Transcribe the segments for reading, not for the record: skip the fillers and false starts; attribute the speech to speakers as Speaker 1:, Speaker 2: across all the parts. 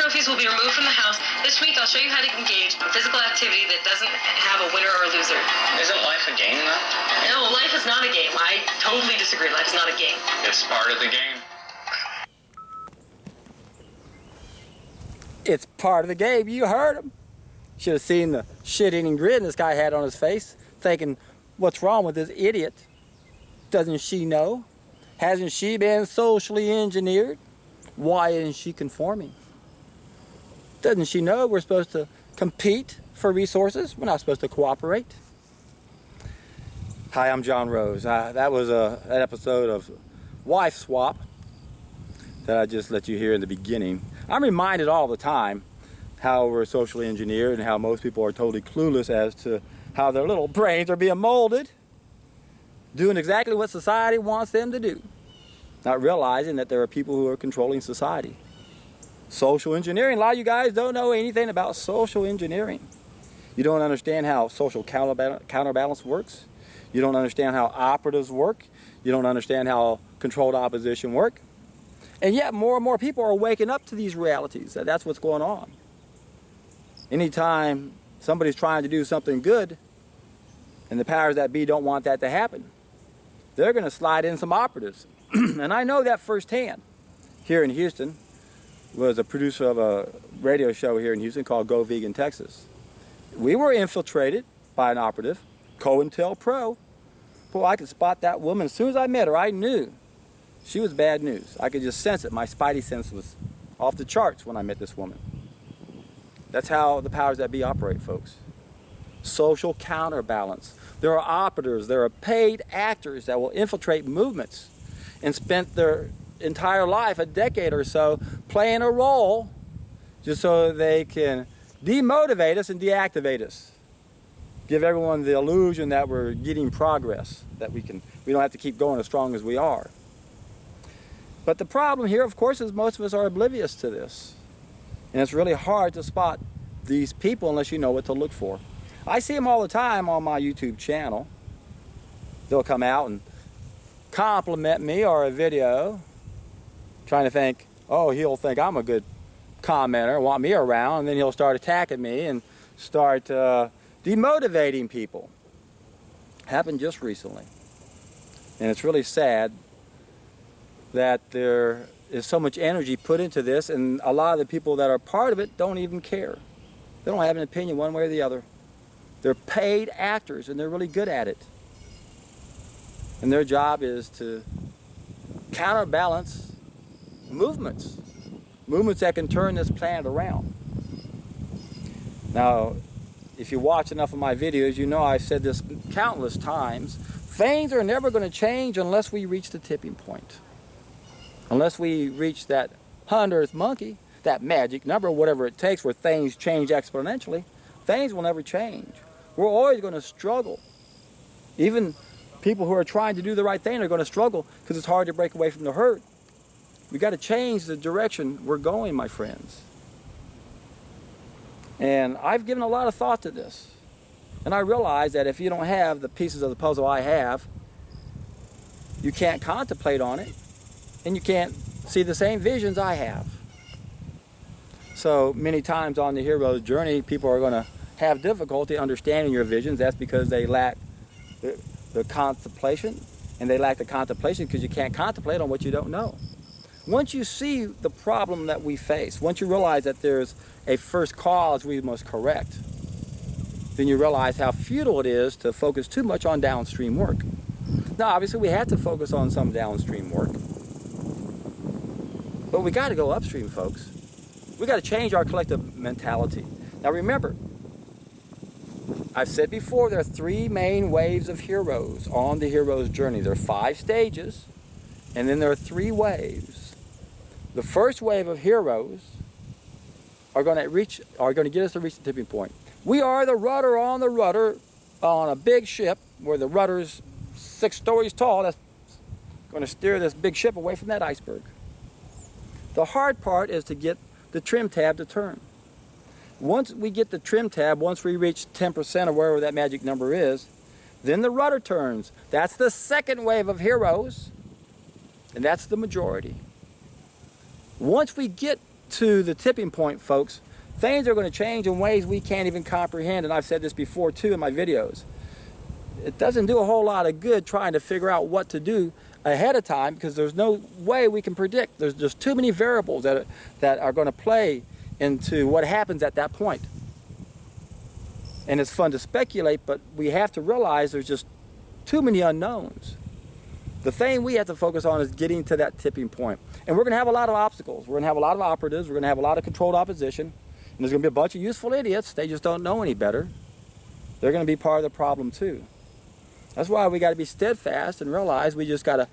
Speaker 1: trophies will be removed from the house. This week, I'll show you how to engage in physical activity that doesn't have a winner or a loser.
Speaker 2: Isn't life a game, though?
Speaker 1: No, life is not a game. I totally disagree. Life is not a game.
Speaker 2: It's part of the game.
Speaker 3: It's part of the game. You heard him. Should have seen the shit-eating grin this guy had on his face, thinking, what's wrong with this idiot? Doesn't she know? Hasn't she been socially engineered? Why isn't she conforming? Doesn't she know we're supposed to compete for resources? We're not supposed to cooperate. Hi, I'm John Rose. That was an episode of Wife Swap that I just let you hear in the beginning. I'm reminded all the time how we're socially engineered and how most people are totally clueless as to how their little brains are being molded, doing exactly what society wants them to do, not realizing that there are people who are controlling society. Social engineering. A lot of you guys don't know anything about social engineering. You don't understand how social counterbalance works. You don't understand how operatives work. You don't understand how controlled opposition work. And yet more and more people are waking up to these realities. That's what's going on. Anytime somebody's trying to do something good and the powers that be don't want that to happen, they're going to slide in some operatives. And I know that firsthand. Here in Houston, was a producer of a radio show here in Houston called Go Vegan Texas. We were infiltrated by an operative, COINTELPRO. Boy, I could spot that woman. As soon as I met her, I knew she was bad news. I could just sense it. My spidey sense was off the charts when I met this woman. That's how the powers that be operate, folks. Social counterbalance. There are operatives, there are paid actors that will infiltrate movements and spent their entire life, a decade or so, playing a role just so they can demotivate us and deactivate us. Give everyone the illusion that we're getting progress, that we don't have to keep going as strong as we are. But the problem here, of course, is most of us are oblivious to this. And it's really hard to spot these people unless you know what to look for. I see them all the time on my YouTube channel. They'll come out and compliment me or a video, trying to think, oh, he'll think I'm a good commenter, want me around, and then he'll start attacking me and start demotivating people. Happened just recently. And it's really sad that there is so much energy put into this, and a lot of the people that are part of it don't even care. They don't have an opinion one way or the other. They're paid actors, and they're really good at it. And their job is to counterbalance movements that can turn this planet around. Now, if you watch enough of my videos, you know I've said this countless times. Things are never going to change unless we reach the tipping point. Unless we reach that 100th monkey, that magic number, whatever it takes, where things change exponentially, things will never change. We're always going to struggle. Even people who are trying to do the right thing are going to struggle because it's hard to break away from the herd. We got to change the direction we're going, my friends. And I've given a lot of thought to this. And I realize that if you don't have the pieces of the puzzle I have, you can't contemplate on it, and you can't see the same visions I have. So many times on the hero's journey, people are going to have difficulty understanding your visions. That's because they lack the contemplation, and they lack the contemplation because you can't contemplate on what you don't know. Once you see the problem that we face, once you realize that there's a first cause we must correct, then you realize how futile it is to focus too much on downstream work. Now, obviously, we have to focus on some downstream work, but we got to go upstream, folks. We got to change our collective mentality. Now, remember, I've said before, there are 3 main waves of heroes on the hero's journey. There are 5 stages, and then there are 3 waves. The first wave of heroes are going to get us to reach the tipping point. We are the rudder on a big ship where the rudder's 6 stories tall. That's going to steer this big ship away from that iceberg. The hard part is to get the trim tab to turn. Once we get the trim tab, once we reach 10% or wherever that magic number is, then the rudder turns. That's the second wave of heroes, and that's the majority. Once we get to the tipping point, folks, things are going to change in ways we can't even comprehend, and I've said this before too in my videos. It doesn't do a whole lot of good trying to figure out what to do ahead of time, because there's no way we can predict. There's just too many variables that are going to play into what happens at that point. And it's fun to speculate, but we have to realize there's just too many unknowns. The thing we have to focus on is getting to that tipping point. And we're going to have a lot of obstacles. We're going to have a lot of operatives. We're going to have a lot of controlled opposition. And there's going to be a bunch of useful idiots. They just don't know any better. They're going to be part of the problem too. That's why we got to be steadfast and realize we just got to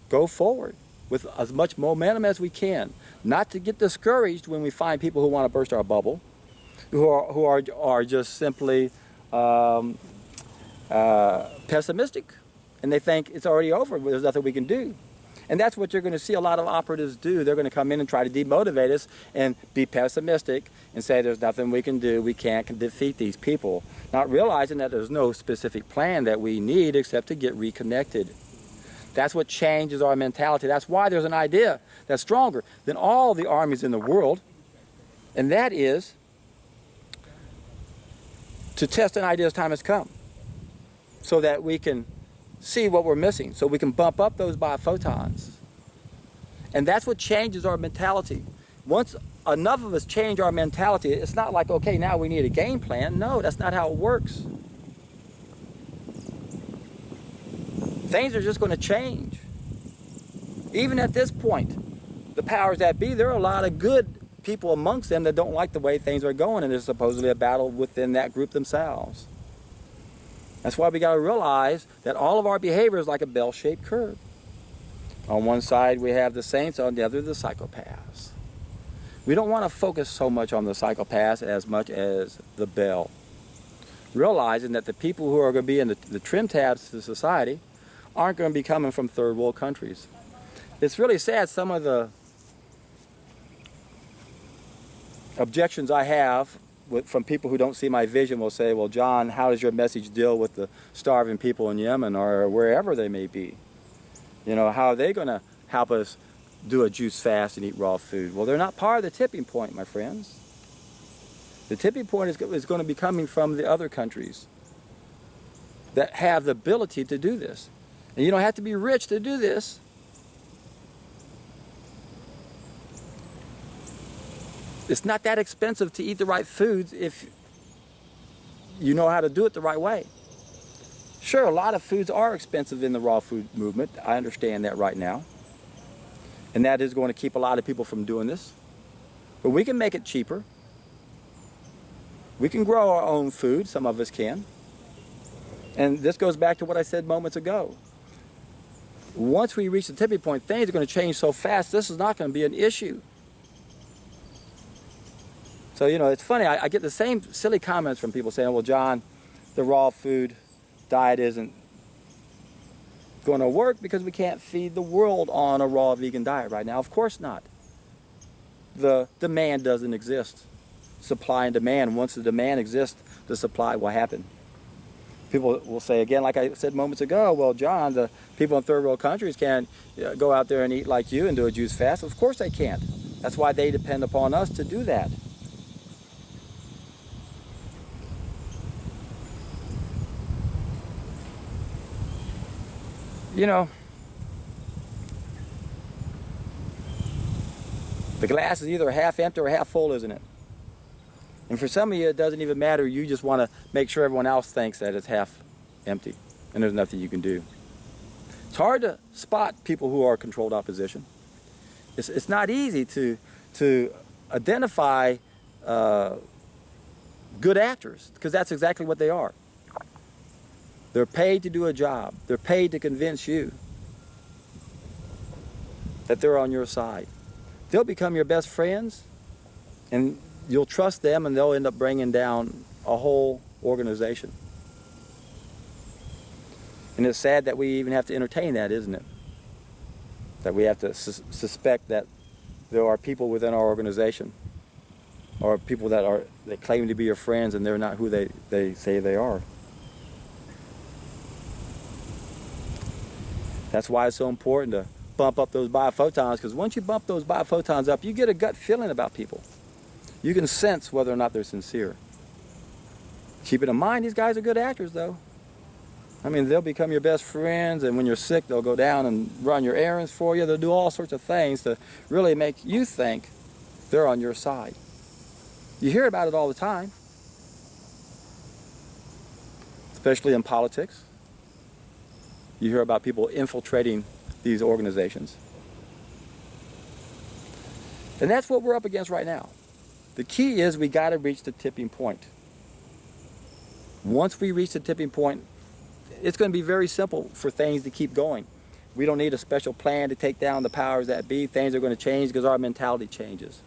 Speaker 3: go forward with as much momentum as we can. Not to get discouraged when we find people who want to burst our bubble, who are just simply pessimistic, and they think it's already over, there's nothing we can do. And that's what you're going to see a lot of operatives do. They're going to come in and try to demotivate us and be pessimistic and say there's nothing we can do, we can't defeat these people, not realizing that there's no specific plan that we need except to get reconnected. That's what changes our mentality. That's why there's an idea that's stronger than all the armies in the world, and that is to test an idea as time has come, so that we can see what we're missing, so we can bump up those biophotons. And that's what changes our mentality. Once enough of us change our mentality, it's not like, okay, now we need a game plan. No, that's not how it works. Things are just going to change. Even at this point, the powers that be, there are a lot of good people amongst them that don't like the way things are going, and there's supposedly a battle within that group themselves. That's why we got to realize that all of our behavior is like a bell-shaped curve. On one side we have the saints, on the other the psychopaths. We don't want to focus so much on the psychopaths as much as the bell. Realizing that the people who are going to be in the trim tabs to society aren't going to be coming from third world countries. It's really sad, some of the objections I have from people who don't see my vision will say, well, John, how does your message deal with the starving people in Yemen or wherever they may be? You know, how are they going to help us do a juice fast and eat raw food? Well, they're not part of the tipping point, my friends. The tipping point is going to be coming from the other countries that have the ability to do this. And you don't have to be rich to do this. It's not that expensive to eat the right foods if you know how to do it the right way. Sure, a lot of foods are expensive in the raw food movement. I understand that right now. And that is going to keep a lot of people from doing this. But we can make it cheaper. We can grow our own food, some of us can. And this goes back to what I said moments ago. Once we reach the tipping point, things are going to change so fast, this is not going to be an issue. So, you know, it's funny, I get the same silly comments from people saying, well, John, the raw food diet isn't going to work because we can't feed the world on a raw vegan diet right now. Of course not. The demand doesn't exist. Supply and demand. Once the demand exists, the supply will happen. People will say, again, like I said moments ago, well, John, the people in third world countries can't go out there and eat like you and do a juice fast. Of course they can't. That's why they depend upon us to do that. You know, the glass is either half empty or half full, isn't it? And for some of you, it doesn't even matter. You just want to make sure everyone else thinks that it's half empty and there's nothing you can do. It's hard to spot people who are controlled opposition. It's not easy to identify good actors, because that's exactly what they are. They're paid to do a job. They're paid to convince you that they're on your side. They'll become your best friends, and you'll trust them, and they'll end up bringing down a whole organization. And it's sad that we even have to entertain that, isn't it? That we have to suspect that there are people within our organization, or people that claim to be your friends, and they're not who they say they are. That's why it's so important to bump up those biophotons, because once you bump those biophotons up, you get a gut feeling about people. You can sense whether or not they're sincere. Keep it in mind, these guys are good actors, though. I mean, they'll become your best friends, and when you're sick, they'll go down and run your errands for you. They'll do all sorts of things to really make you think they're on your side. You hear about it all the time, especially in politics. You hear about people infiltrating these organizations. And that's what we're up against right now. The key is we got to reach the tipping point. Once we reach the tipping point, it's going to be very simple for things to keep going. We don't need a special plan to take down the powers that be. Things are going to change because our mentality changes.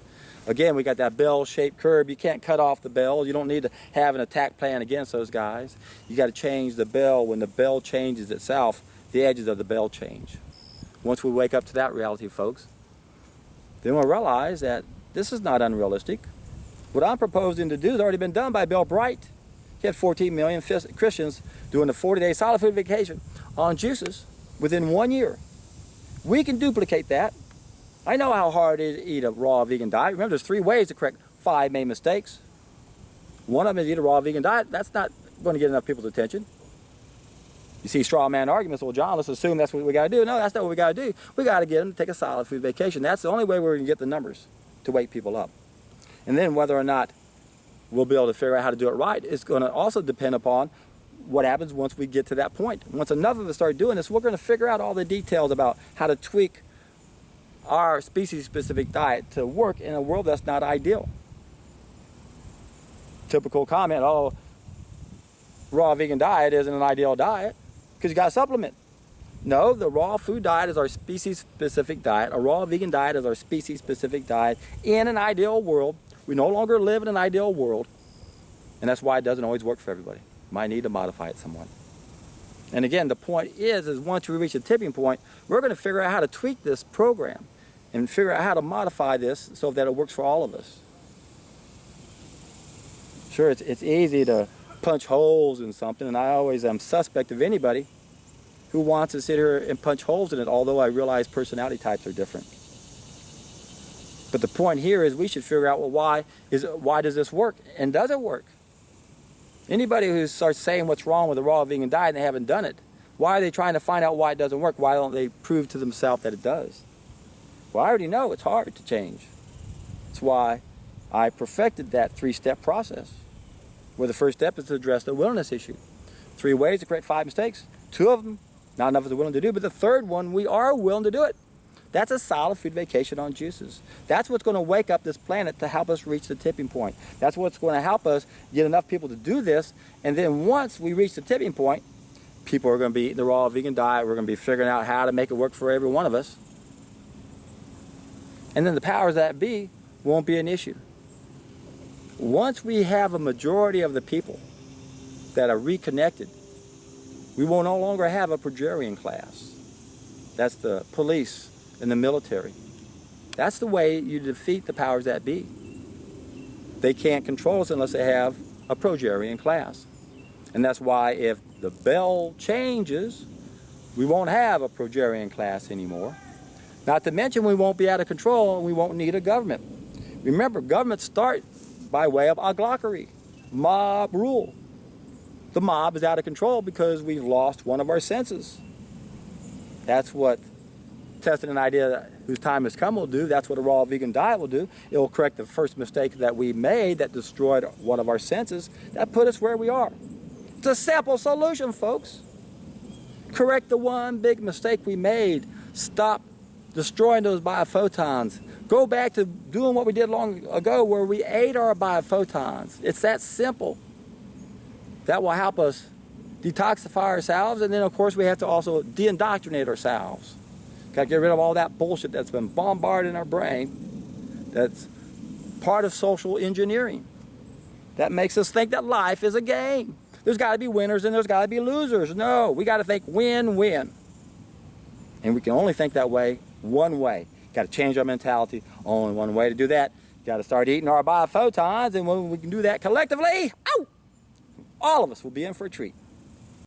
Speaker 3: Again, we got that bell-shaped curve. You can't cut off the bell. You don't need to have an attack plan against those guys. You got to change the bell. When the bell changes itself, the edges of the bell change. Once we wake up to that reality, folks, then we'll realize that this is not unrealistic. What I'm proposing to do has already been done by Bill Bright. He had 14 million Christians doing a 40-day solid food vacation on juices within 1 year. We can duplicate that. I know how hard it is to eat a raw vegan diet. Remember, there's 3 ways to correct 5 main mistakes. One of them is eat a raw vegan diet. That's not going to get enough people's attention. You see straw man arguments. Well, John, let's assume that's what we got to do. No, that's not what we got to do. We got to get them to take a solid food vacation. That's the only way we're going to get the numbers to wake people up. And then whether or not we'll be able to figure out how to do it right is going to also depend upon what happens once we get to that point. Once enough of us start doing this, we're going to figure out all the details about how to tweak our species-specific diet to work in a world that's not ideal. Typical comment, oh, raw vegan diet isn't an ideal diet because you got to supplement. No, the raw food diet is our species-specific diet. A raw vegan diet is our species-specific diet in an ideal world. We no longer live in an ideal world, and that's why it doesn't always work for everybody. Might need to modify it somewhat. And again, the point is once we reach a tipping point, we're going to figure out how to tweak this program and figure out how to modify this so that it works for all of us. Sure, it's easy to punch holes in something, and I always am suspect of anybody who wants to sit here and punch holes in it, although I realize personality types are different. But the point here is we should figure out, well, why does this work? And does it work? Anybody who starts saying what's wrong with a raw vegan diet and they haven't done it, why are they trying to find out why it doesn't work? Why don't they prove to themselves that it does? Well, I already know it's hard to change. That's why I perfected that 3-step process, where the first step is to address the willingness issue. 3 ways to correct 5 mistakes. 2 of them, not enough of us are willing to do, but the 3rd one, we are willing to do it. That's a solid food vacation on juices. That's what's going to wake up this planet to help us reach the tipping point. That's what's going to help us get enough people to do this. And then once we reach the tipping point, people are going to be eating the raw vegan diet. We're going to be figuring out how to make it work for every one of us. And then the powers that be won't be an issue. Once we have a majority of the people that are reconnected, we will no longer have a Progerian class. That's the police and the military. That's the way you defeat the powers that be. They can't control us unless they have a Progerian class. And that's why if the bell changes, we won't have a Progerian class anymore. Not to mention we won't be out of control and we won't need a government. Remember, governments start by way of aglachery, mob rule. The mob is out of control because we've lost one of our senses. That's what testing an idea whose time has come will do. That's what a raw vegan diet will do. It will correct the first mistake that we made that destroyed one of our senses. That put us where we are. It's a simple solution, folks. Correct the one big mistake we made. Stop destroying those biophotons. Go back to doing what we did long ago where we ate our biophotons. It's that simple. That will help us detoxify ourselves, and then of course we have to also de-indoctrinate ourselves. Got to get rid of all that bullshit that's been bombarded in our brain. That's part of social engineering. That makes us think that life is a game. There's got to be winners and there's got to be losers. No, we got to think win-win. And we can only think that way one way. Got to change our mentality. Only one way to do that. Got to start eating our biophotons, and when we can do that collectively, all of us will be in for a treat.